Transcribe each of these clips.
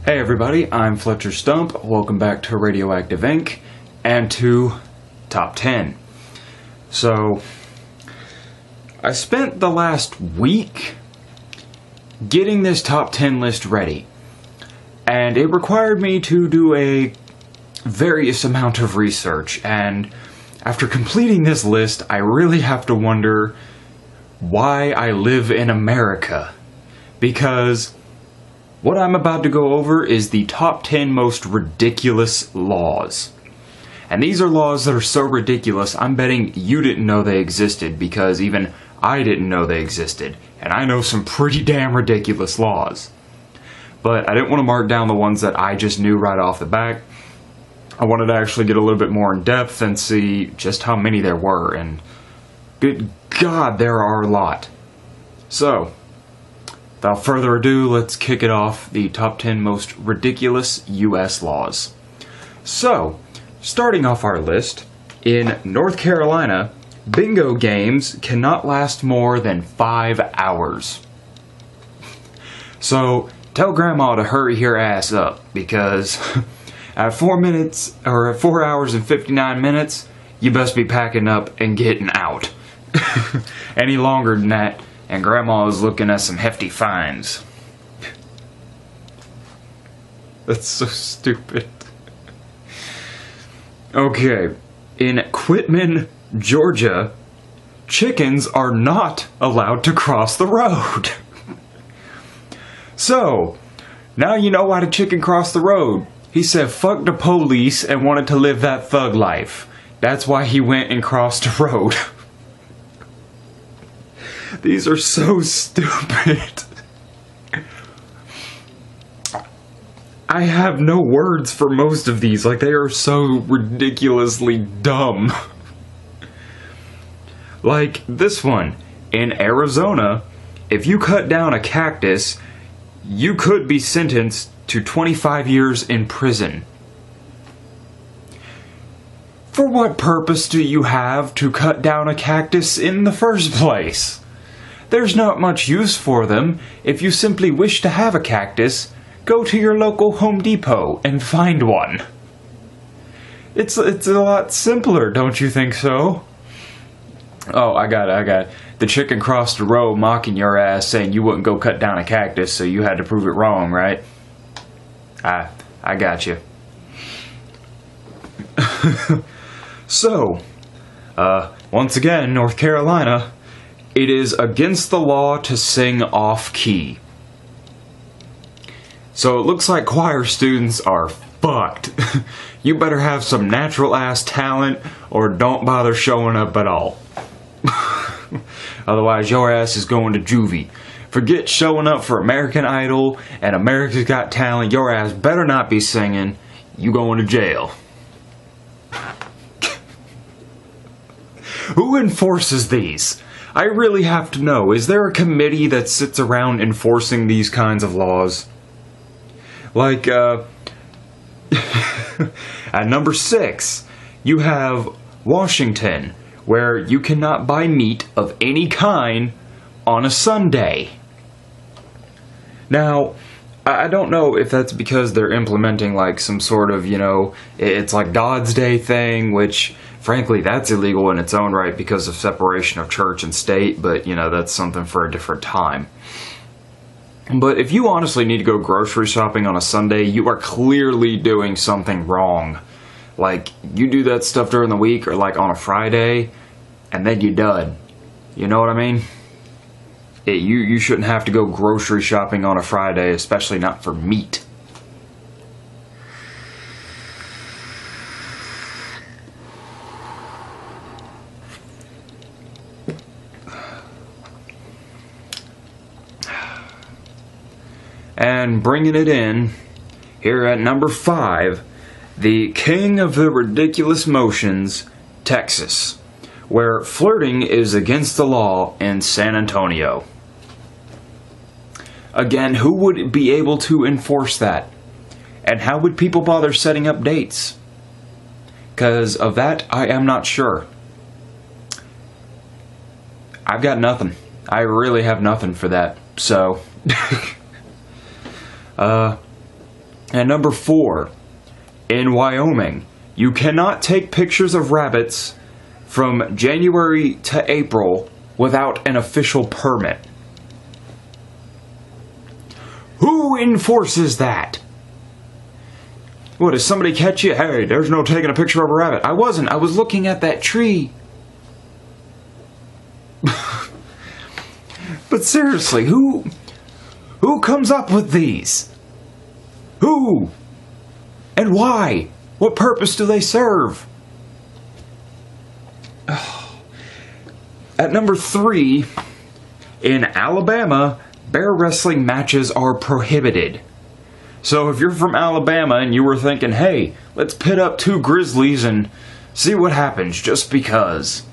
Hey everybody, I'm Fletcher Stump. Welcome back to Radioactive Inc. and to Top 10. So, I spent the last week getting this Top 10 list ready. And it required me to do a various amount of research. And after completing this list, I really have to wonder why I live in America. Because what I'm about to go over is the top 10 most ridiculous laws. And these are laws that are so ridiculous, I'm betting you didn't know they existed, because even I didn't know they existed. And I know some pretty damn ridiculous laws. But I didn't want to mark down the ones that I just knew right off the bat. I wanted to actually get a little bit more in depth and see just how many there were. And good God, there are a lot. So, without further ado, let's kick it off, the top 10 most ridiculous U.S. laws. So, starting off our list, in North Carolina, bingo games cannot last more than 5 hours. So, tell Grandma to hurry her ass up, because at 4 hours and 59 minutes, you best be packing up and getting out. Any longer than that, and Grandma is looking at some hefty fines. That's so stupid. Okay, in Quitman, Georgia, chickens are not allowed to cross the road. So, now you know why the chicken crossed the road. He said fuck the police and wanted to live that thug life. That's why he went and crossed the road. These are so stupid. I have no words for most of these. Like, they are so ridiculously dumb. Like this one. In Arizona, if you cut down a cactus, you could be sentenced to 25 years in prison. For what purpose do you have to cut down a cactus in the first place? There's not much use for them. If you simply wish to have a cactus, go to your local Home Depot and find one. It's a lot simpler, don't you think so? Oh, I got it. The chicken crossed the road mocking your ass, saying you wouldn't go cut down a cactus, so you had to prove it wrong, right? I got you. So, once again, North Carolina, it is against the law to sing off-key. So it looks like choir students are fucked. You better have some natural-ass talent, or don't bother showing up at all. Otherwise, your ass is going to juvie. Forget showing up for American Idol and America's Got Talent. Your ass better not be singing. You going to jail. Who enforces these? I really have to know. Is there a committee that sits around enforcing these kinds of laws? Like, at number 6, you have Washington, where you cannot buy meat of any kind on a Sunday. Now, I don't know if that's because they're implementing like some sort of, it's like God's Day thing, which frankly that's illegal in its own right because of separation of church and state, but that's something for a different time. But if you honestly need to go grocery shopping on a Sunday, you are clearly doing something wrong. Like, you do that stuff during the week or like on a Friday, and then you're done. You know what I mean? You shouldn't have to go grocery shopping on a Friday, especially not for meat. And bringing it in, here at number 5, the king of the ridiculous motions, Texas, where flirting is against the law in San Antonio. Again, who would be able to enforce that? And how would people bother setting up dates? Because of that, I am not sure. I've got nothing. I really have nothing for that. So, And number 4, in Wyoming, you cannot take pictures of rabbits from January to April without an official permit. Who enforces that? What, does somebody catch you? Hey, there's no taking a picture of a rabbit. I wasn't. I was looking at that tree. But seriously, who comes up with these? Who? And why? What purpose do they serve? At number 3, in Alabama, bear wrestling matches are prohibited. So if you're from Alabama and you were thinking, hey, let's pit up 2 grizzlies and see what happens just because.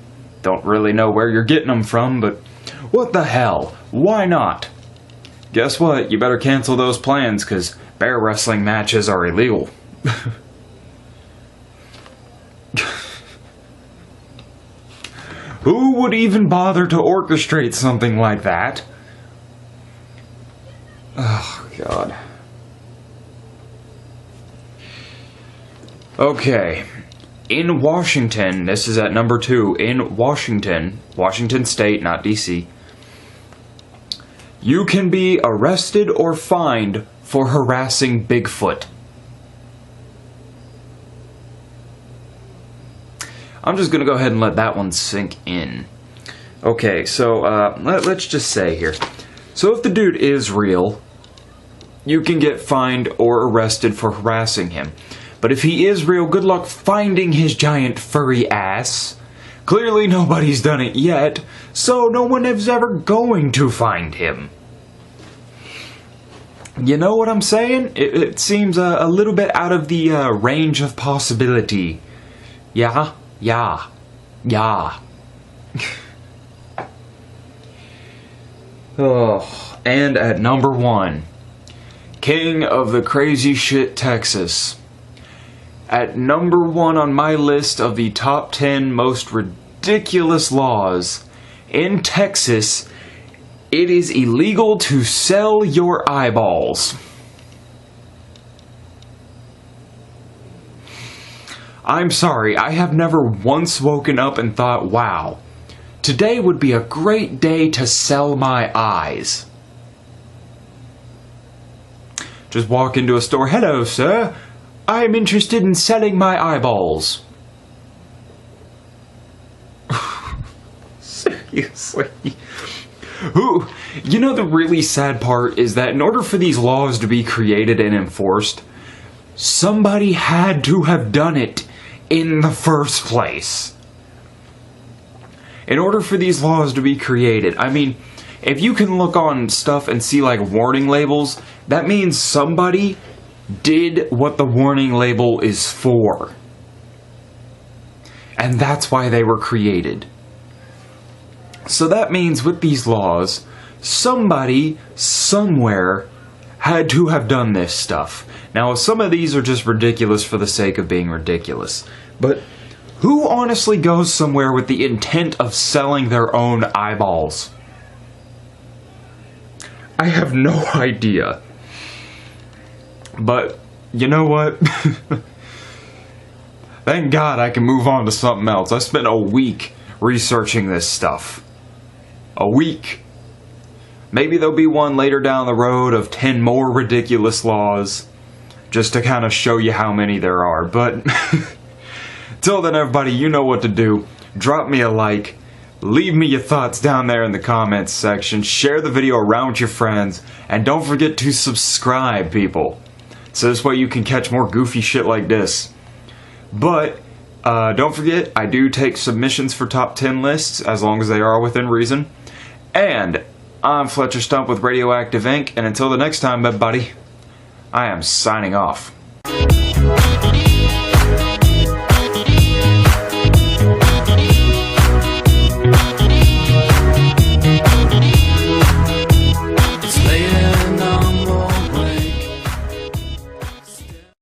Don't really know where you're getting them from, but what the hell? Why not? Guess what? You better cancel those plans because bear wrestling matches are illegal. Who would even bother to orchestrate something like that? Oh, God. Okay. In Washington, this is at number 2, in Washington State, not DC, you can be arrested or fined for harassing Bigfoot. I'm just going to go ahead and let that one sink in. Okay, so let's just say here. So if the dude is real, you can get fined or arrested for harassing him. But if he is real, good luck finding his giant furry ass. Clearly nobody's done it yet, so no one is ever going to find him. You know what I'm saying? It seems a little bit out of the range of possibility. Yeah. Oh, and at number 1, King of the Crazy Shit, Texas. At number 1 on my list of the top 10 most ridiculous laws, in Texas, it is illegal to sell your eyeballs. I'm sorry, I have never once woken up and thought, wow, today would be a great day to sell my eyes. Just walk into a store, hello sir, I'm interested in selling my eyeballs. Seriously. Who? You know, the really sad part is that in order for these laws to be created and enforced, somebody had to have done it in the first place. In order for these laws to be created, I mean, if you can look on stuff and see like warning labels, that means somebody did what the warning label is for. And that's why they were created. So that means with these laws, somebody, somewhere, had to have done this stuff. Now, some of these are just ridiculous for the sake of being ridiculous. But who honestly goes somewhere with the intent of selling their own eyeballs? I have no idea. But, you know what? Thank God I can move on to something else. I spent a week researching this stuff. A week. Maybe there'll be one later down the road of 10 more ridiculous laws, just to kind of show you how many there are. But till then, everybody, you know what to do. Drop me a like. Leave me your thoughts down there in the comments section. Share the video around with your friends. And don't forget to subscribe, people. So this way you can catch more goofy shit like this. But don't forget, I do take submissions for top 10 lists, as long as they are within reason. And I'm Fletcher Stump with Radioactive Inc. And until the next time, everybody, I am signing off.